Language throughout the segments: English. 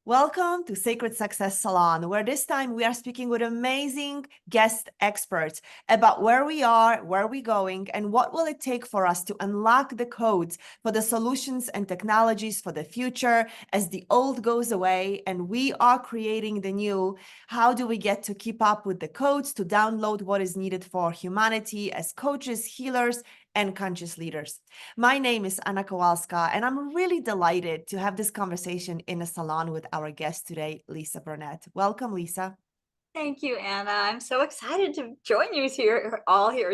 Welcome to Sacred Success Salon, where this time we are speaking with amazing guest experts about where we are, where we're going, and what will it take for us to unlock the codes for the solutions and technologies for the future as the old goes away and we are creating the new. How do we get to keep up with the codes to download what is needed for humanity as coaches, healers, and conscious leaders? My name is Anna Kowalska, and I'm really delighted to have this conversation in a salon with our guest today, Lisa Barnett. Welcome, Lisa. Thank you, Anna. I'm so excited to join you here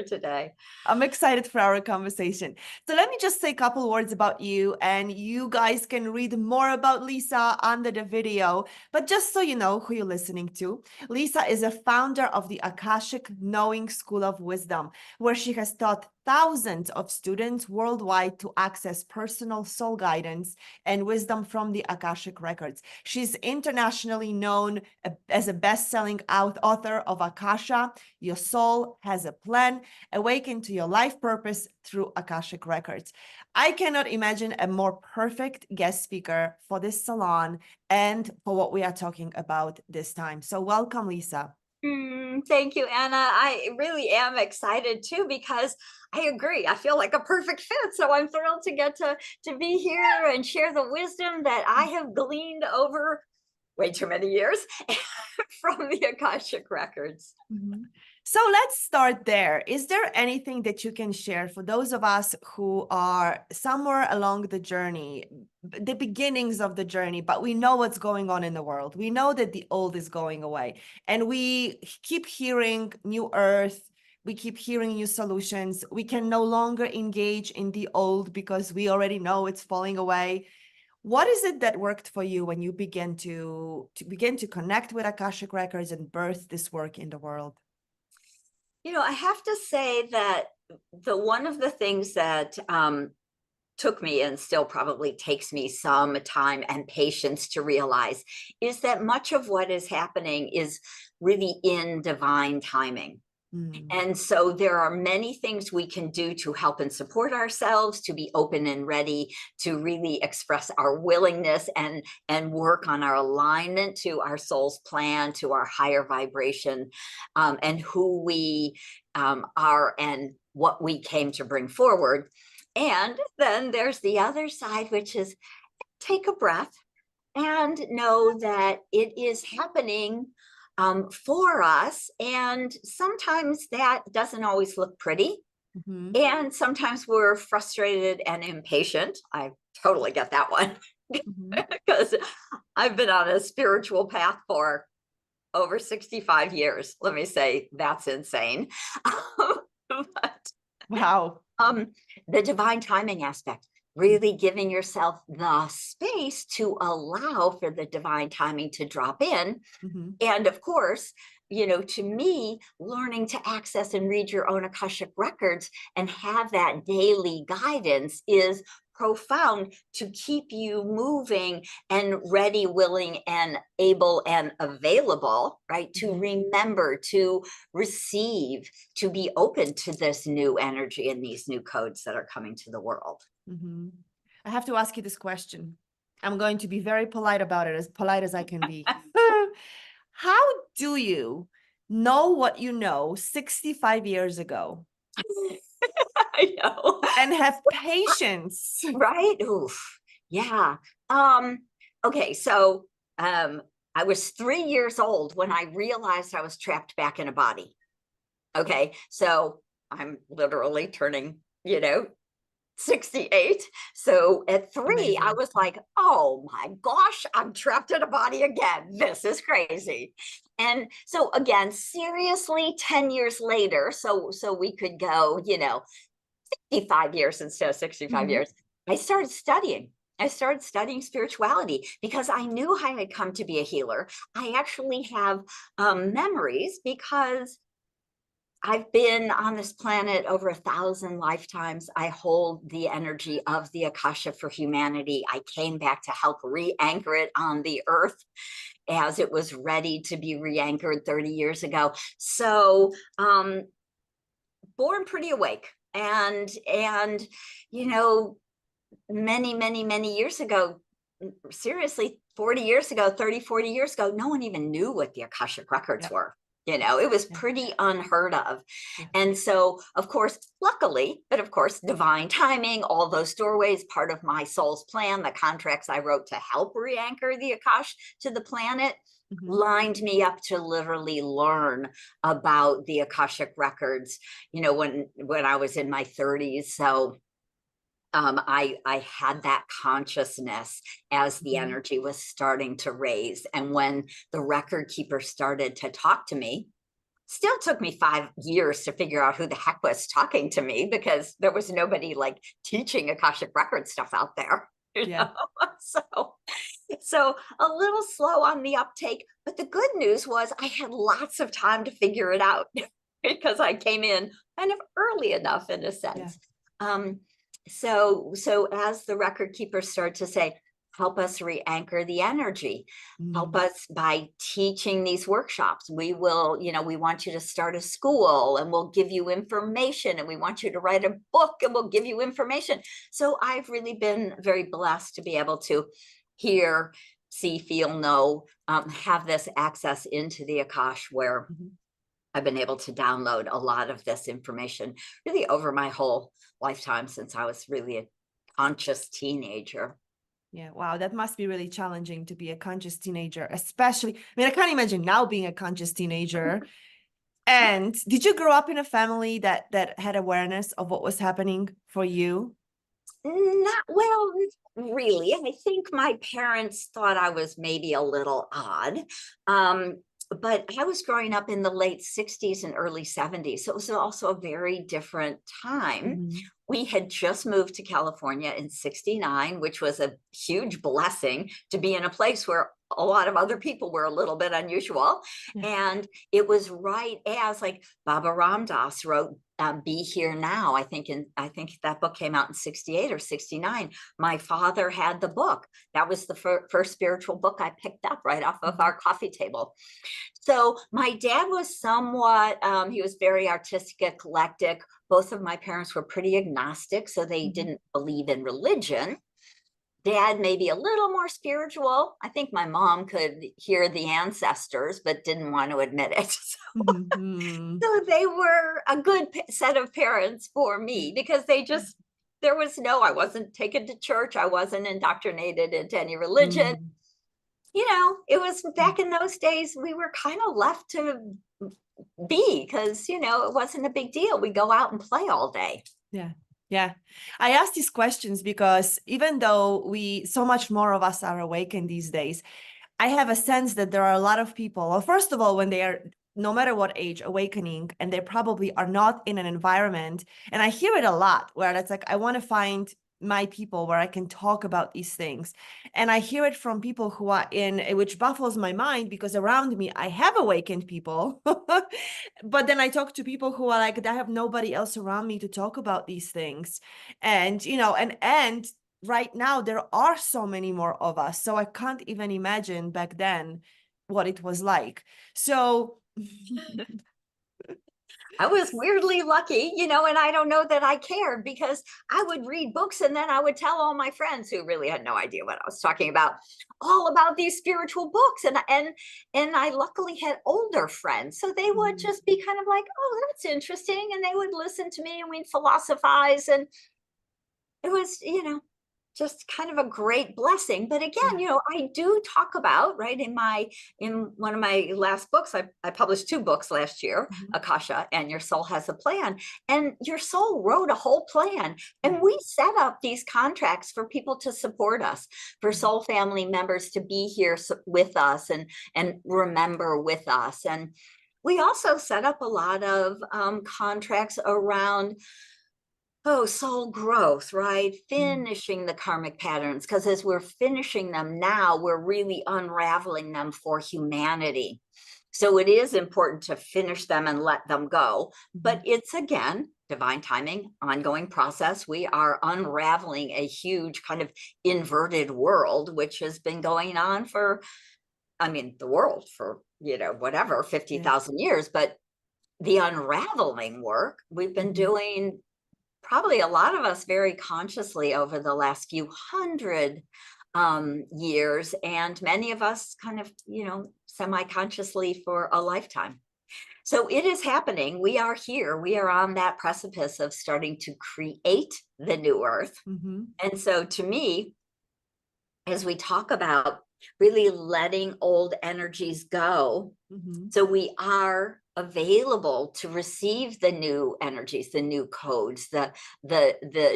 today. I'm excited for our conversation. So let me just say a couple words about you, and you guys can read more about Lisa under the video. But just so you know who you're listening to, Lisa is a founder of the Akashic Knowing School of Wisdom, where she has taught thousands of students worldwide to access personal soul guidance and wisdom from the Akashic Records. She's internationally known as a best-selling author of Akasha, Your Soul Has a Plan, Awaken to Your Life Purpose through Akashic Records. I cannot imagine a more perfect guest speaker for this salon and for what we are talking about this time. So welcome, Lisa. Thank you, Anna. I really am excited too, because I agree. I feel like a perfect fit. So I'm thrilled to get to be here and share the wisdom that I have gleaned over way too many years from the Akashic Records. Mm-hmm. So let's start there. Is there anything that you can share for those of us who are somewhere along the journey, the beginnings of the journey, but we know what's going on in the world? We know that the old is going away, and we keep hearing new earth. We keep hearing new solutions. We can no longer engage in the old because we already know it's falling away. What is it that worked for you when you begin to connect with Akashic Records and birth this work in the world? I have to say that one of the things that took me and still probably takes me some time and patience to realize is that much of what is happening is really in divine timing. And so there are many things we can do to help and support ourselves, to be open and ready to really express our willingness and work on our alignment to our soul's plan, to our higher vibration, and who we are and what we came to bring forward. And then there's the other side, which is take a breath and know that it is happening for us. And sometimes that doesn't always look pretty. Mm-hmm. And sometimes we're frustrated and impatient. I totally get that one because I've been on a spiritual path for over 65 years. Let me say, that's insane. But Wow. the divine timing aspect, really giving yourself the space to allow for the divine timing to drop in. And of course, to me, learning to access and read your own Akashic records and have that daily guidance is profound to keep you moving and ready, willing, and able and available, right? To remember, to receive, to be open to this new energy and these new codes that are coming to the world. I have to ask you this question. I'm going to be very polite about it, as polite as I can be. How do you know what you know 65 years ago I know. and have patience? Right? Oof. Yeah. Okay, so I was 3 years old when I realized I was trapped back in a body. Okay, so I'm literally turning, 68. So at 3, Amazing. I was like, oh my gosh, I'm trapped in a body again. This is crazy. And so again, seriously, 10 years later, so we could go, 55 years instead of 65 years, I started studying. I started studying spirituality because I knew I had come to be a healer. I actually have memories because I've been on this planet over 1,000 lifetimes. I hold the energy of the Akasha for humanity. I came back to help re-anchor it on the earth as it was ready to be re-anchored 30 years ago. So born pretty awake. And many years ago, seriously, 40 years ago, 30, 40 years ago, no one even knew what the Akashic Records Yeah. were. You know, it was Yeah. pretty unheard of. Yeah. And so, of course, luckily, but of course, divine timing, all those doorways, part of my soul's plan, the contracts I wrote to help re-anchor the Akash to the planet, Mhm. lined me up to literally learn about the Akashic Records, you know, when I was in my 30s. So I had that consciousness as the Mhm. energy was starting to raise. And when the record keeper started to talk to me, still took me 5 years to figure out who the heck was talking to me, because there was nobody like teaching Akashic Record stuff out there. You Yeah. know? So a little slow on the uptake, but the good news was I had lots of time to figure it out because I came in kind of early enough in a Yeah. sense. Um, so as the record keepers start to say, help us re-anchor the energy, help Mm. us by teaching these workshops. We will, you know, we want you to start a school and we'll give you information, and we want you to write a book and we'll give you information. So I've really been very blessed to be able to hear, see, feel, know, have this access into the Akash, where Mhm. I've been able to download a lot of this information really over my whole lifetime since I was really a conscious teenager. Yeah, wow, that must be really challenging to be a conscious teenager, especially. I mean, I can't imagine now being a conscious teenager. And did you grow up in a family that had awareness of what was happening for you? Not well, really. I think my parents thought I was maybe a little odd. Um, but I was growing up in the late 60s and early 70s. So it was also a very different time. Mhm. We had just moved to California in 69, which was a huge blessing to be in a place where a lot of other people were a little bit unusual. Yeah. And it was right as like Baba Ram Dass wrote Be Here Now. I think that book came out in 68 or 69. My father had the book. That was the first spiritual book I picked up right off of Mhm. our coffee table. So my dad was somewhat, he was very artistic, eclectic. Both of my parents were pretty agnostic, so they Mhm. didn't believe in religion. Dad maybe a little more spiritual. I think my mom could hear the ancestors, but didn't want to admit it. Mhm. So they were a good set of parents for Yeah. me, because they just, there was no, I wasn't taken to church. I wasn't indoctrinated into any religion. Mm. You know, it was Yeah. back in those days, we were kind of left to be, because, you know, it wasn't a big deal. We go out and play all day. Yeah. Yeah. I ask these questions because even though so much more of us are awakened these days, I have a sense that there are a lot of people, well, first of all, when they are, no matter what age, awakening, and they probably are not in an environment, and I hear it a lot, where it's like, I want to find my people where I can talk about these things. And I hear it from people who are in, which baffles my mind, because around me, I have awakened people. But then I talk to people who are like, I have nobody else around me to talk about these things. And, and right now there are so many more of us, so I can't even imagine back then what it was like. So I was weirdly lucky, you know, and I don't know that I cared, because I would read books and then I would tell all my friends who really had no idea what I was talking about, all about these spiritual books. And I luckily had older friends. So they would just be kind of like, oh, that's interesting. And they would listen to me and we'd philosophize. And it was, you know, just kind of a great blessing. But again, yeah. you know, I do talk about, right, in one of my last books, I published 2 books last year, Mhm. Akasha and Your Soul Has a Plan. And Your Soul wrote a whole plan. Yeah. And we set up these contracts for people to support us, for Mhm. soul family members to be here with us and remember with us. And we also set up a lot of contracts around soul growth, right? Mhm. Finishing the karmic patterns, because as we're finishing them now, we're really unraveling them for humanity. So it is important to finish them and let them go. But Mhm. it's, again, divine timing, ongoing process. We are unraveling a huge kind of inverted world, which has been going on for, I mean, the world for, you know, whatever, Yeah. 50,000 years. But the unraveling work we've been Mhm. doing, probably a lot of us very consciously over the last few hundred years, and many of us kind of, semi-consciously for a lifetime. So it is happening. We are here. We are on that precipice of starting to create the new earth. Mm-hmm. And so to me, as we talk about really letting old energies go, Mm-hmm. so we are available to receive the new energies, the new codes, the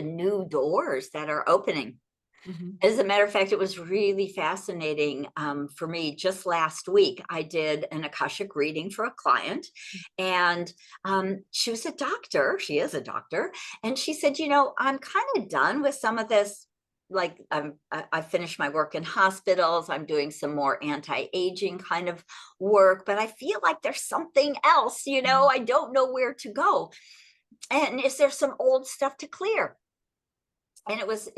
new doors that are opening. Mm-hmm. As a matter of fact, it was really fascinating for me. Just last week, I did an Akashic reading for a client, and she was a doctor. She is a doctor. And she said, I'm kind of done with some of this. Like I finished my work in hospitals. I'm doing some more anti-aging kind of work, but I feel like there's something else, I don't know where to go. And is there some old stuff to clear? And it was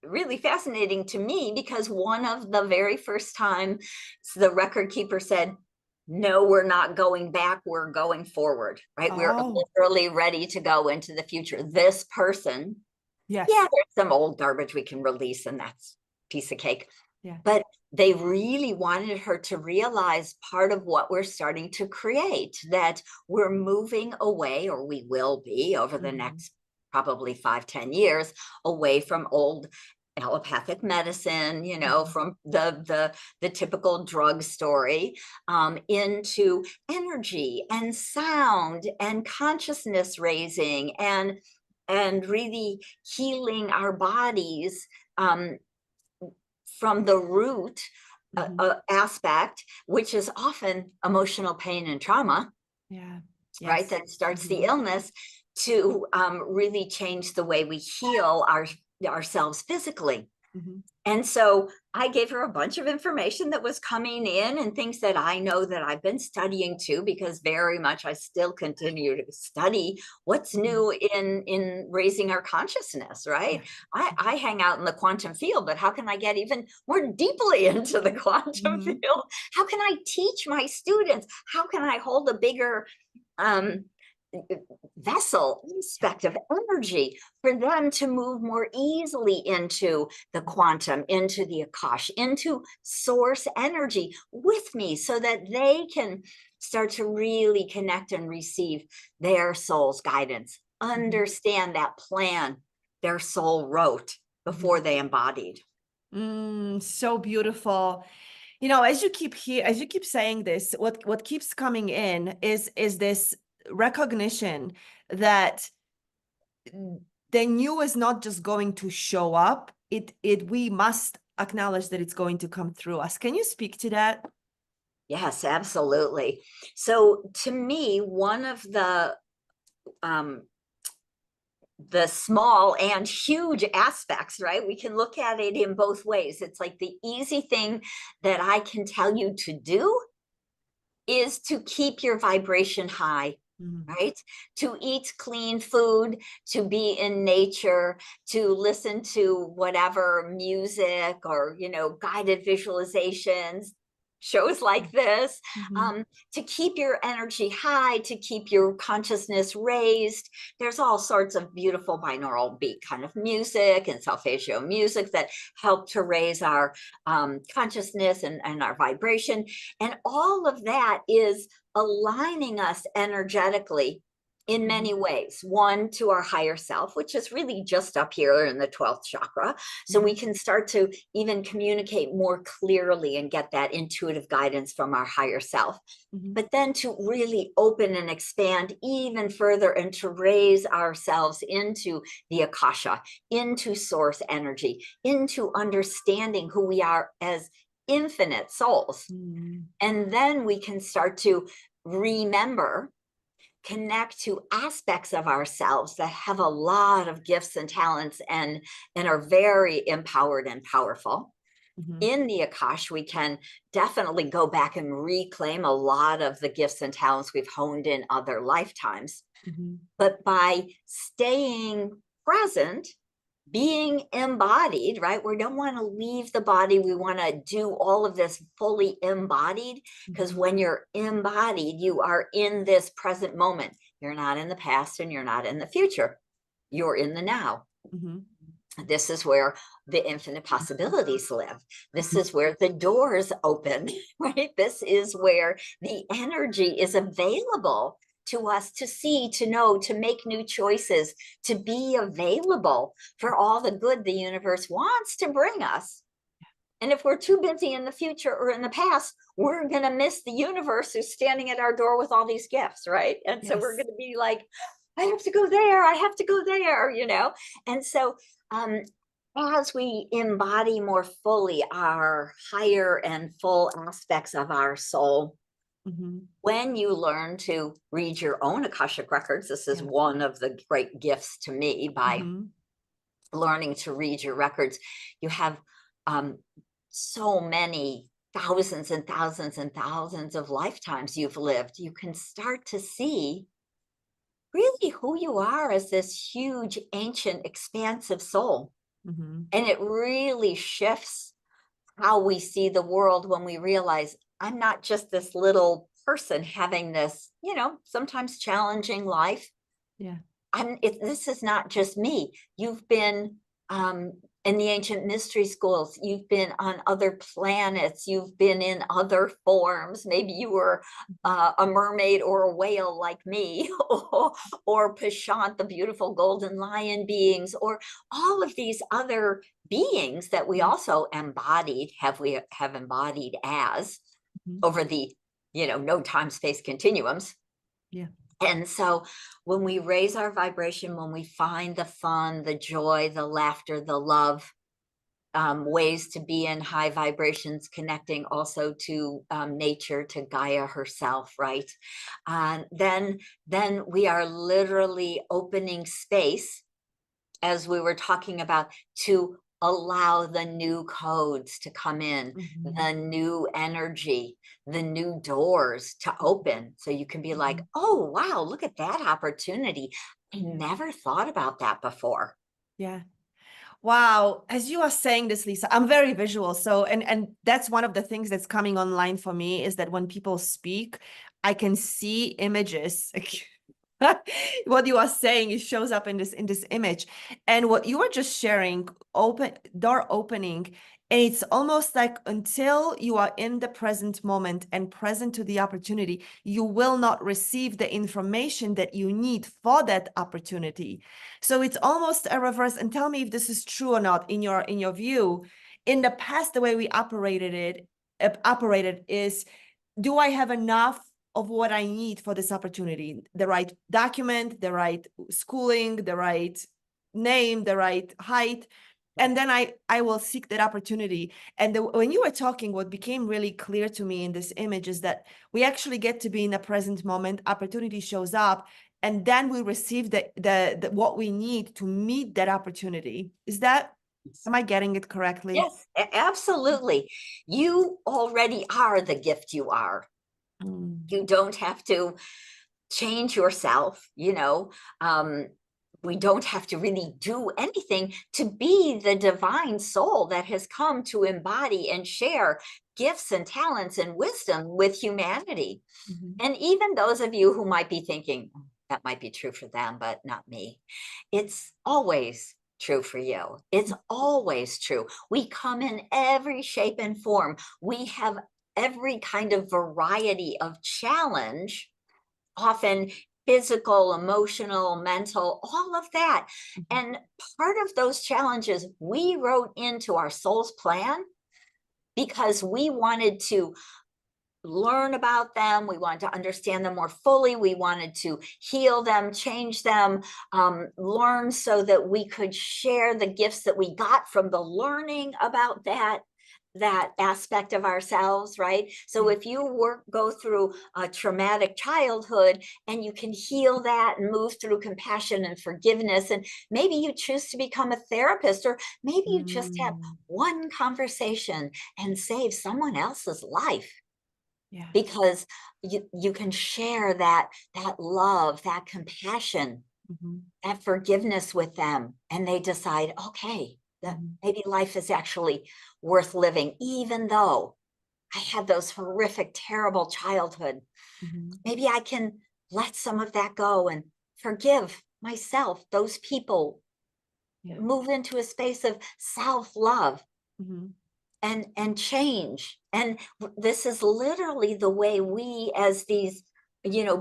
really fascinating to me, because one of the very first time the record keeper said, no, we're not going back, we're going forward, right? We're literally ready to go into the future. This person, Yes. yeah, there's some old garbage we can release, and that's piece of cake. Yeah. But they really wanted her to realize part of what we're starting to create, that we're moving away, or we will be over the next probably 5-10 years, away from old allopathic medicine, from the typical drug story, into energy and sound and consciousness raising, and really healing our bodies from the root aspect, which is often emotional pain and trauma. Yeah. Right, Yes. that starts the illness, to really change the way we heal ourselves physically. And so I gave her a bunch of information that was coming in, and things that I know that I've been studying too, because very much I still continue to study what's new in raising our consciousness, right? I hang out in the quantum field, but how can I get even more deeply into the quantum field? How can I teach my students? How can I hold a bigger vessel aspect of energy for them to move more easily into the quantum, into the Akash, into source energy with me, so that they can start to really connect and receive their soul's guidance, understand that plan their soul wrote before they embodied. So beautiful. As you keep saying this, what keeps coming in is this recognition that the new is not just going to show up. We must acknowledge that it's going to come through us. Can you speak to that? Yes, absolutely. So to me, one of the small and huge aspects, right? We can look at it in both ways. It's like the easy thing that I can tell you to do is to keep your vibration high, right? To eat clean food, to be in nature, to listen to whatever music or, guided visualizations, shows like this, to keep your energy high, to keep your consciousness raised. There's all sorts of beautiful binaural beat kind of music and solfeggio music that help to raise our consciousness and our vibration. And all of that is aligning us energetically in many ways. One, to our higher self, which is really just up here in the 12th chakra. So we can start to even communicate more clearly and get that intuitive guidance from our higher self. But then to really open and expand even further, and to raise ourselves into the Akasha, into source energy, into understanding who we are as infinite souls. And then we can start to remember, connect to aspects of ourselves that have a lot of gifts and talents and are very empowered and powerful. In the Akash, we can definitely go back and reclaim a lot of the gifts and talents we've honed in other lifetimes. But by staying present, being embodied, right? We don't want to leave the body. We want to do all of this fully embodied, because when you're embodied, you are in this present moment. You're not in the past and you're not in the future. You're in the now. This is where the infinite possibilities live. This is where the doors open, right? This is where the energy is available to us to see, to know, to make new choices, to be available for all the good the universe wants to bring us. And if we're too busy in the future or in the past, we're going to miss the universe who's standing at our door with all these gifts, right? And so we're Yes. going to be like, I have to go there, I have to go there, you know? And so as we embody more fully our higher and full aspects of our soul, when you learn to read your own Akashic records, this is one of the great gifts to me by learning to read your records. You have so many thousands and thousands and thousands of lifetimes you've lived. You can start to see really who you are as this huge, ancient, expansive soul. And it really shifts how we see the world when we realize I'm not just this little person having this, you know, sometimes challenging life. Yeah. This is not just me. You've been in the ancient mystery schools. You've been on other planets. You've been in other forms. Maybe you were a mermaid or a whale like me, or Pashant, the beautiful golden lion beings, or all of these other beings that we also embodied, have embodied as over the, you know, no time space continuums. Yeah. And so when we raise our vibration, when we find the fun, the joy, the laughter, the love, ways to be in high vibrations, connecting also to nature, to Gaia herself, right? Then we are literally opening space, as we were talking about, to allow the new codes to come in, the new energy, the new doors to open. So you can be like, oh, wow, look at that opportunity. I never thought about that before. Yeah. Wow. As you are saying this, Lisa, I'm very visual. So, and that's one of the things that's coming online for me, is that when people speak, I can see images. What you are saying, it shows up in this image. And what you were just sharing, door opening, and it's almost like until you are in the present moment and present to the opportunity, you will not receive the information that you need for that opportunity. So it's almost a reverse. And tell me if this is true or not in your view. In the past, the way we operated is, do I have enough of what I need for this opportunity? The right document, the right schooling, the right name, the right height. And then I will seek that opportunity. And when you were talking, what became really clear to me in this image is that we actually get to be in the present moment. Opportunity shows up, and then we receive the what we need to meet that opportunity. Am I getting it correctly? Yes, absolutely. You already are the gift you are. You don't have to change yourself, you know. We don't have to really do anything to be the divine soul that has come to embody and share gifts and talents and wisdom with humanity. And even those of you who might be thinking, that might be true for them, but not me, it's always true for you. It's always true. We come in every shape and form. We have every kind of variety of challenge, often physical, emotional, mental, all of that. And part of those challenges we wrote into our soul's plan because we wanted to learn about them. We wanted to understand them more fully. We wanted to heal them, change them, learn so that we could share the gifts that we got from the learning about that aspect of ourselves, right? So if you go through a traumatic childhood and you can heal that and move through compassion and forgiveness, and maybe you choose to become a therapist, or maybe you just have one conversation and save someone else's life. Yeah. Because you can share that love, that compassion, that forgiveness with them, and they decide, okay, that maybe life is actually worth living, even though I had those horrific, terrible childhood. Maybe I can let some of that go and forgive myself, those people Yeah. move into a space of self-love Mhm. and change. And this is literally the way we, as these,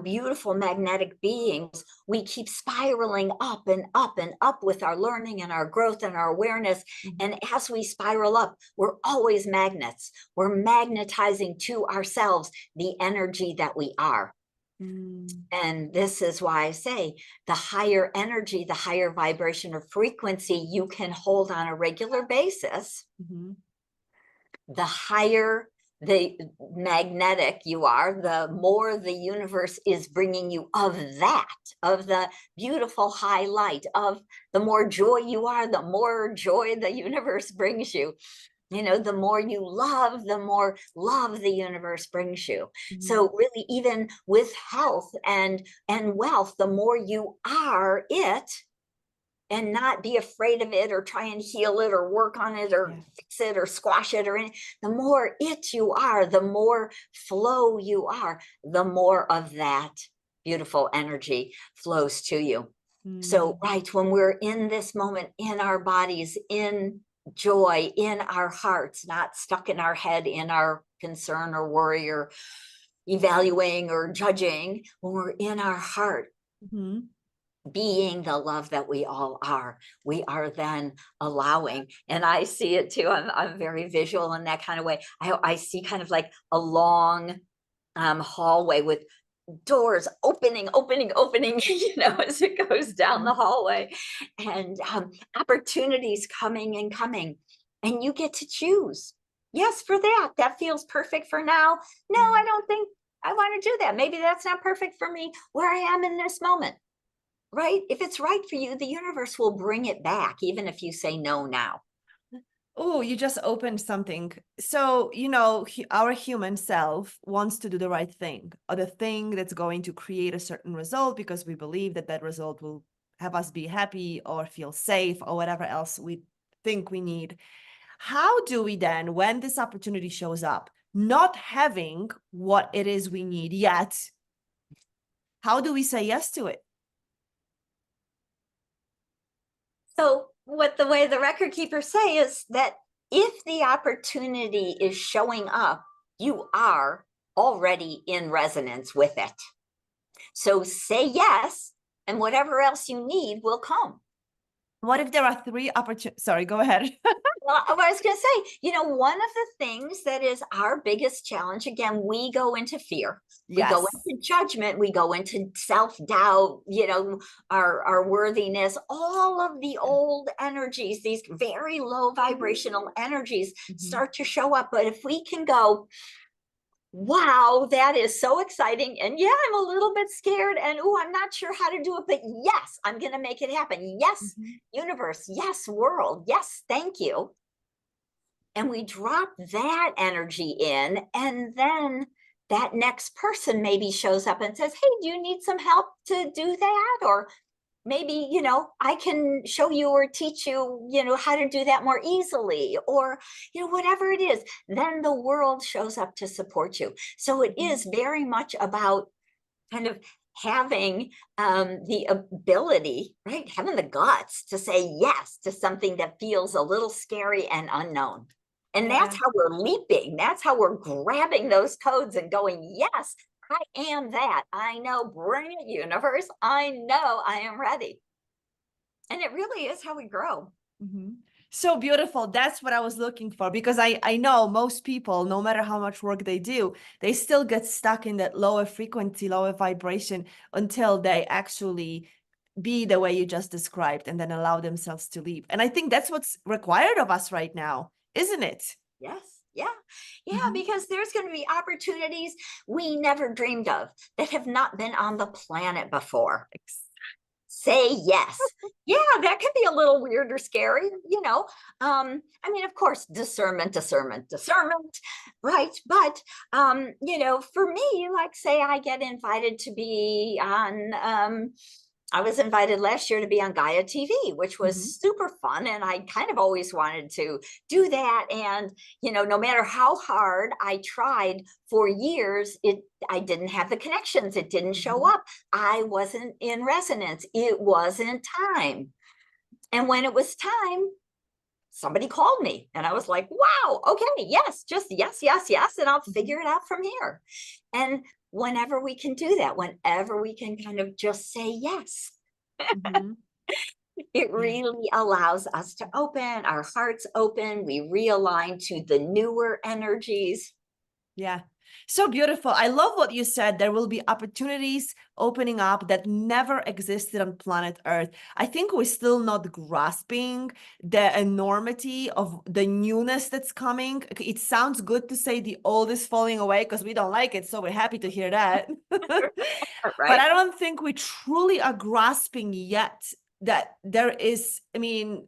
beautiful magnetic beings, we keep spiraling up and up and up with our learning and our growth and our awareness. Mhm. And as we spiral up, we're always magnets. We're magnetizing to ourselves the energy that we are. Mm. And this is why I say the higher energy, the higher vibration or frequency you can hold on a regular basis, Mhm. the higher the magnetic you are, the more the universe is bringing you of that, of the beautiful high light, of the more joy you are, the more joy the universe brings you. The more you love, the more love the universe brings you. Mhm. So really, even with health and wealth, the more you are it, and not be afraid of it or try and heal it or work on it or Yeah. fix it or squash it or anything. The more it you are, the more flow you are, the more of that beautiful energy flows to you. So, Mm. right, when we're in this moment, in our bodies, in joy, in our hearts, not stuck in our head, in our concern or worry or evaluating or judging, when we're in our heart, Mhm. being the love that we all are, we are then allowing. And I see it too. I'm very visual in that kind of way. I see kind of like a long hallway with doors opening, as it goes down the Mhm. hallway, and opportunities coming and coming. And you get to choose. Yes, for that. That feels perfect for now. No, Yeah. I don't think I want to do that. Maybe that's not perfect for me where I am in this moment. Right? If it's right for you, the universe will bring it back, even if you say no now. Oh, you just opened something. So, our human self wants to do the right thing, or the thing that's going to create a certain result because we believe that that result will have us be happy or feel safe or whatever else we think we need. How do we then, when this opportunity shows up, not having what it is we need yet, how do we say yes to it? So, what the way the record keepers say is that if the opportunity is showing up, you are already in resonance with it. So, say yes, and whatever else you need will come. What if there are three opportunities? Sorry, go ahead. Well, I was going to say, one of the things that is our biggest challenge, again, we go into fear, we go Yes. into judgment, we go into self-doubt, our worthiness, all of the old energies, these very low vibrational energies Mhm. start to show up. But if we can go, wow, that is so exciting. And yeah, I'm a little bit scared. And oh, I'm not sure how to do it. But yes, I'm going to make it happen. Yes, Mhm. universe. Yes, world. Yes, thank you. And we drop that energy in. And then that next person maybe shows up and says, hey, do you need some help to do that? Or maybe I can show you or teach you how to do that more easily, or whatever it is. Then the world shows up to support you. So it Mhm. is very much about kind of having the ability, right, having the guts to say yes to something that feels a little scary and unknown. And that's Yeah. how we're leaping, that's how we're grabbing those codes and going, yes, I am that. I know, bring it, universe. I know I am ready. And it really is how we grow. Mhm. So beautiful. That's what I was looking for, because I know most people, no matter how much work they do, they still get stuck in that lower frequency, lower vibration until they actually be the way you just described and then allow themselves to leave. And I think that's what's required of us right now, isn't it? Yes. Yeah. Yeah. Mhm. Because there's going to be opportunities we never dreamed of that have not been on the planet before. Say yes. Yeah, that can be a little weird or scary. I mean, of course, discernment, right? But for me, like say I get invited to be on I was invited last year to be on Gaia TV, which was Mhm. super fun. And I kind of always wanted to do that. And, no matter how hard I tried for years, I didn't have the connections. It didn't show Mhm. up. I wasn't in resonance. It wasn't time. And when it was time, somebody called me and I was like, wow, okay, yes, just yes, yes, yes. And I'll figure it out from here. And whenever we can do that, whenever we can kind of just say yes, Mm-hmm. it Yeah. really allows us to open, our hearts open, we realign to the newer energies. Yeah. So beautiful. I love what you said. There will be opportunities opening up that never existed on planet Earth. I think we're still not grasping the enormity of the newness that's coming. It sounds good to say the old is falling away because we don't like it. So we're happy to hear that. But Right, I don't think we truly are grasping yet that there is, I mean,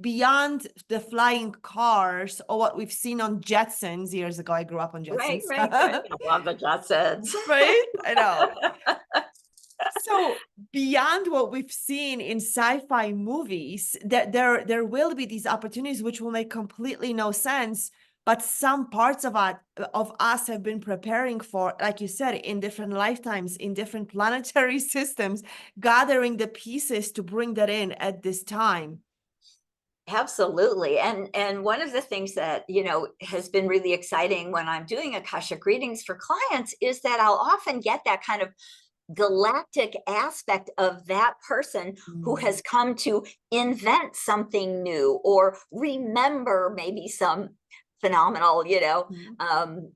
beyond the flying cars or what we've seen on Jetsons years ago. I grew up on right, Jetsons. right, right. I love the Jetsons. Right? I know. So beyond what we've seen in sci-fi movies, that there will be these opportunities which will make completely no sense, but some parts of us have been preparing for, like you said, in different lifetimes, in different planetary systems, gathering the pieces to bring that in at this time. Absolutely. And one of the things that, you know, has been really exciting when I'm doing Akashic readings for clients is that I'll often get that kind of galactic aspect of that person who Mm. has come to invent something new or remember maybe some phenomenal, you know, Mhm.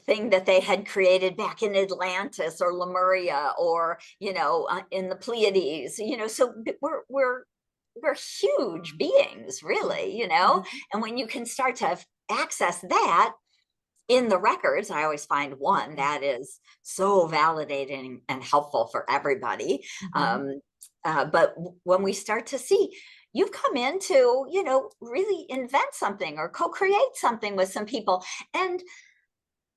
thing that they had created back in Atlantis or Lemuria or, you know, in the Pleiades, you know, so we're huge beings, really, you know, Mhm. and when you can start to access that in the records, I always find one Yeah. that is so validating and helpful for everybody. Mhm. Um, but when we start to see, you've come in to, you know, really invent something or co-create something with some people. And,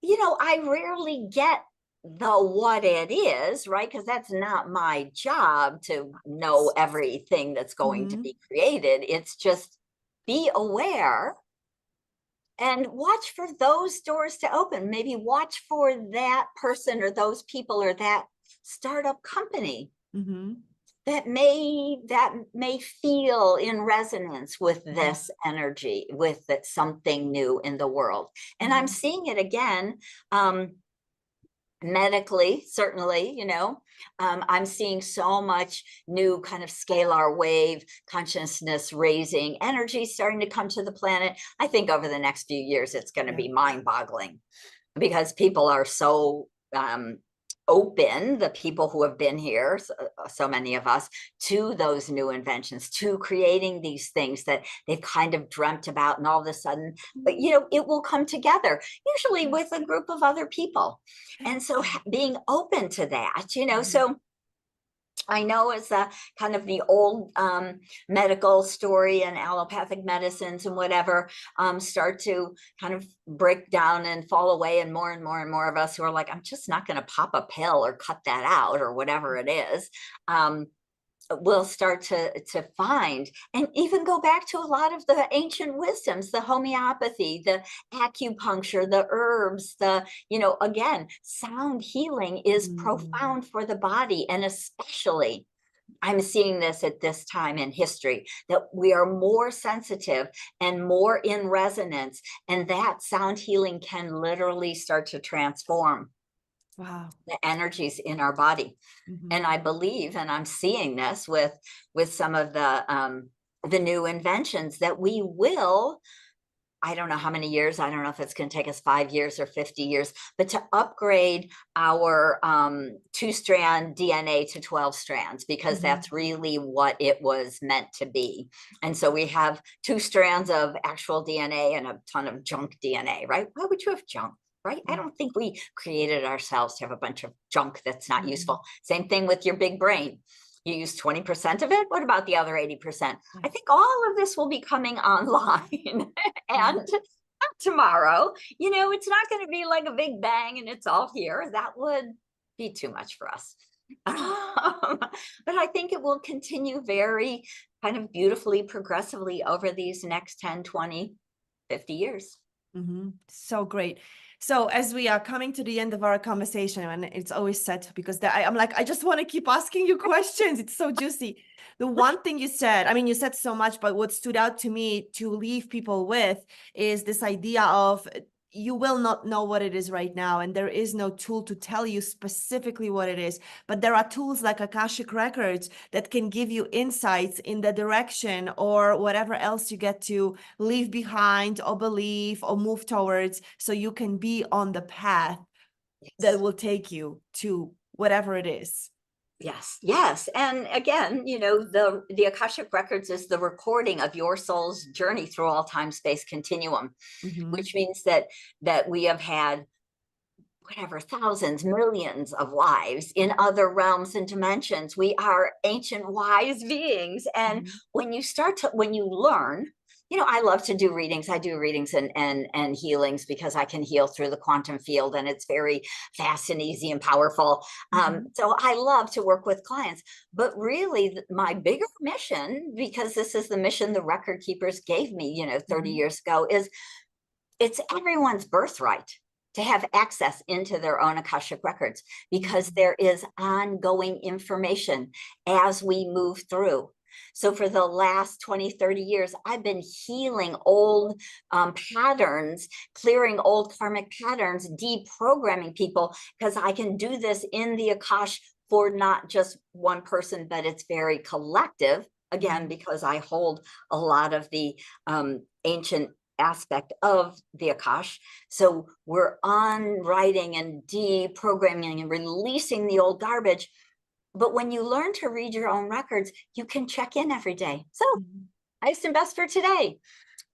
you know, I rarely get the what it is, right? Because that's not my job to know everything that's going to Mhm. be created. It's just be aware and watch for those doors to open. Maybe watch for that person or those people or that startup company Mhm. that may feel in resonance with Mhm. this energy, with that something new in the world. And I'm Mhm. seeing it again. Medically, certainly, you know, I'm seeing so much new kind of scalar wave consciousness raising energy starting to come to the planet. I think over the next few years it's going to Yeah. be mind boggling because people are so open, the people who have been here, so many of us, to those new inventions, to creating these things that they've kind of dreamt about, and all of a sudden, but you know, it will come together, usually Yeah. with a group of other people. And so Yeah. being open to that, you know, Mhm. so I know it's a kind of the old medical story and allopathic medicines and whatever start to kind of break down and fall away, and more and more and more of us who are like, I'm just not going to pop a pill or cut that out or whatever it is. Will start to find and even go back to a lot of the ancient wisdoms, the homeopathy, the acupuncture, the herbs, the, you know, again, sound healing is Mm. profound for the body. And especially I'm seeing this at this time in history that we are more sensitive and more in resonance, and that sound healing can literally start to transform Wow. the energies in our body. And Mhm. I believe, and I'm seeing this with some of the new inventions that we will, I don't know how many years, I don't know if it's going to take us 5 years or 50 years, but to upgrade our 2-strand DNA to 12 strands, because Mhm. that's really what it was meant to be. And so we have 2 strands of actual DNA and a ton of junk DNA, right? Why would you have junk? Right? I Yeah. don't think we created ourselves to have a bunch of junk that's not Mhm. useful. Same thing with your big brain. You use 20% of it. What about the other 80%? Yeah. I think all of this will be coming online. Yeah. And not tomorrow, you know, it's not going to be like a big bang and it's all here. That would be too much for us. But I think it will continue very kind of beautifully, progressively over these next 10, 20, 50 years. Mhm. So great. So as we are coming to the end of our conversation, and it's always sad because I'm like, I just want to keep asking you questions. It's so juicy. The one thing you said, I mean, you said so much, but what stood out to me to leave people with is this idea of you will not know what it is right now, and there is no tool to tell you specifically what it is, but there are tools like Akashic Records that can give you insights in the direction or whatever else you get to leave behind or believe or move towards, so you can be on the path that will take you to whatever it is. Yes, yes. And again, the Akashic Records is the recording of your soul's journey through all time space continuum, which means that we have had whatever, thousands, millions of lives in other realms and dimensions. We are ancient wise beings. And when you learn, I love to do readings. I do readings and healings because I can heal through the quantum field, and it's very fast and easy and powerful. So I love to work with clients. But really, my bigger mission, because this is the mission the record keepers gave me, 30 years ago, is it's everyone's birthright to have access into their own Akashic Records, because there is ongoing information as we move through. So for the last 20, 30 years, I've been healing old patterns, clearing old karmic patterns, deprogramming people, because I can do this in the Akash for not just one person, but it's very collective. Again, because I hold a lot of the ancient aspect of the Akash. So we're unwriting and deprogramming and releasing the old garbage. But when you learn to read your own records, you can check in every day. So highest and best for today.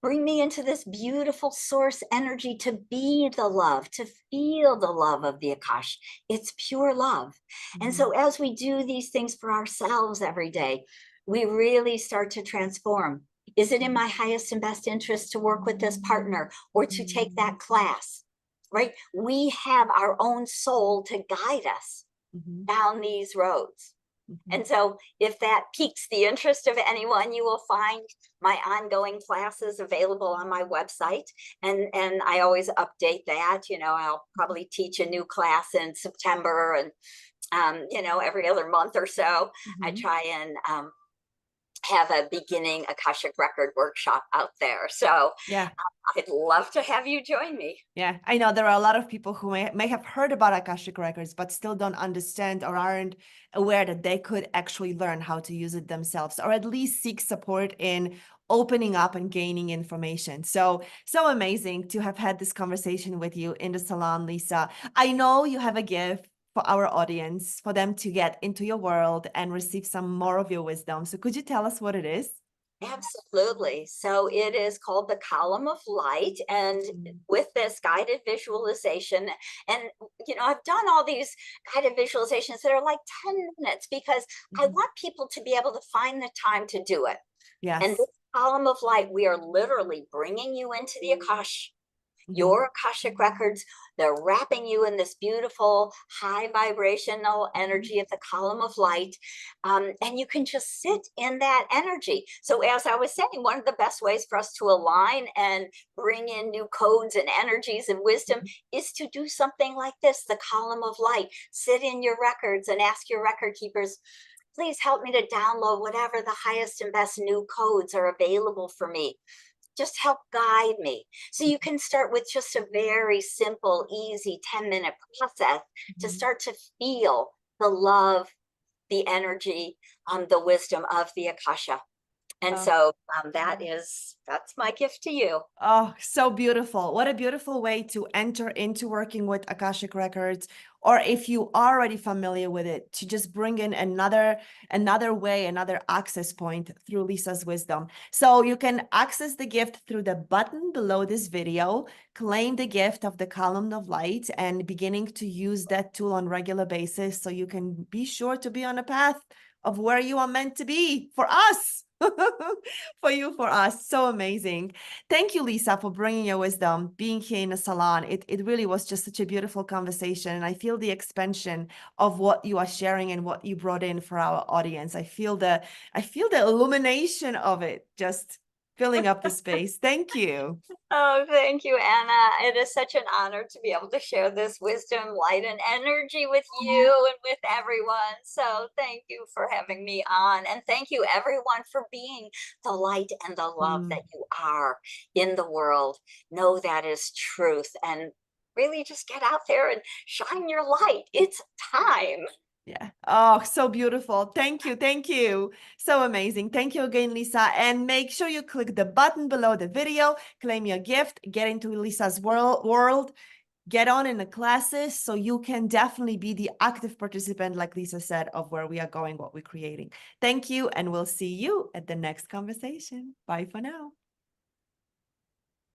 Bring me into this beautiful source energy to be the love, to feel the love of the Akash. It's pure love. And so as we do these things for ourselves every day, we really start to transform. Is it in my highest and best interest to work with this partner or to take that class, right? We have our own soul to guide us down these roads. And so if that piques the interest of anyone, you will find my ongoing classes available on my website. And I always update that. I'll probably teach a new class in September, and, every other month or so, I try and have a beginning Akashic record workshop out there. So yeah, I'd love to have you join me. Yeah, I know there are a lot of people who may have heard about Akashic Records, but still don't understand or aren't aware that they could actually learn how to use it themselves, or at least seek support in opening up and gaining information. So amazing to have had this conversation with you in the salon, Lisa. I know you have a gift for our audience, for them to get into your world and receive some more of your wisdom. So could you tell us what it is? Absolutely. So it is called the Column of Light. And with this guided visualization, and, I've done all these guided visualizations that are like 10 minutes because I want people to be able to find the time to do it. Yes. And this Column of Light, we are literally bringing you into the Akash, your Akashic Records. They're wrapping you in this beautiful high vibrational energy of the Column of Light. And you can just sit in that energy. So as I was saying, one of the best ways for us to align and bring in new codes and energies and wisdom is to do something like this, the Column of Light. Sit in your records and ask your record keepers, please help me to download whatever the highest and best new codes are available for me. Just help guide me. So you can start with just a very simple, easy 10-minute process to start to feel the love, the energy, the wisdom of the Akasha. And so that's my gift to you. Oh, so beautiful. What a beautiful way to enter into working with Akashic Records. Or if you are already familiar with it, to just bring in another way, another access point through Lisa's wisdom. So you can access the gift through the button below this video, claim the gift of the Column of Light, and beginning to use that tool on a regular basis so you can be sure to be on a path of where you are meant to be for us. For you, for us. So amazing. Thank you, Lisa, for bringing your wisdom, being here in the salon. It really was just such a beautiful conversation. And I feel the expansion of what you are sharing and what you brought in for our audience. I feel the illumination of it. Just filling up the space. Thank you. Oh, thank you, Anna. It is such an honor to be able to share this wisdom, light, and energy with you and with everyone. So thank you for having me on. And thank you, everyone, for being the light and the love Mm. that you are in the world. Know that is truth. And really just get out there and shine your light. It's time. Yeah. Oh, so beautiful. Thank you. Thank you. So amazing. Thank you again, Lisa. And make sure you click the button below the video, claim your gift, get into Lisa's world, get on in the classes so you can definitely be the active participant, like Lisa said, of where we are going, what we're creating. Thank you. And we'll see you at the next conversation. Bye for now.